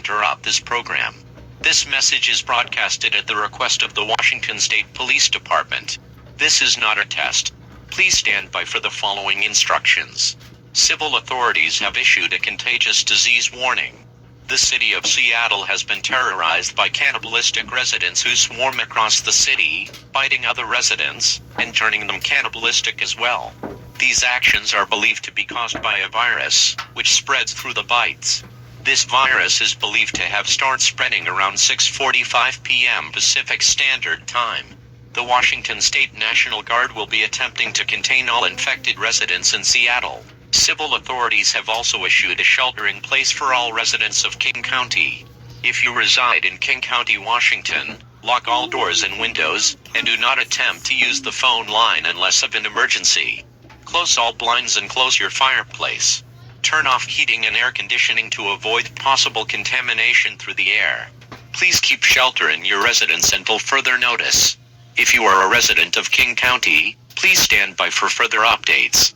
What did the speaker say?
interrupt this program. This message is broadcasted at the request of the Washington State Police Department. This is not a test. Please stand by for the following instructions. Civil authorities have issued a contagious disease warning. The city of Seattle has been terrorized by cannibalistic residents who swarm across the city, biting other residents, and turning them cannibalistic as well. These actions are believed to be caused by a virus, which spreads through the bites. This virus is believed to have started spreading around 6:45 p.m. Pacific Standard Time. The Washington State National Guard will be attempting to contain all infected residents in Seattle. Civil authorities have also issued a shelter-in-place for all residents of King County. If you reside in King County, Washington, lock all doors and windows, and do not attempt to use the phone line unless of an emergency. Close all blinds and close your fireplace. Turn off heating and air conditioning to avoid possible contamination through the air. Please keep shelter in your residence until further notice. If you are a resident of King County, please stand by for further updates.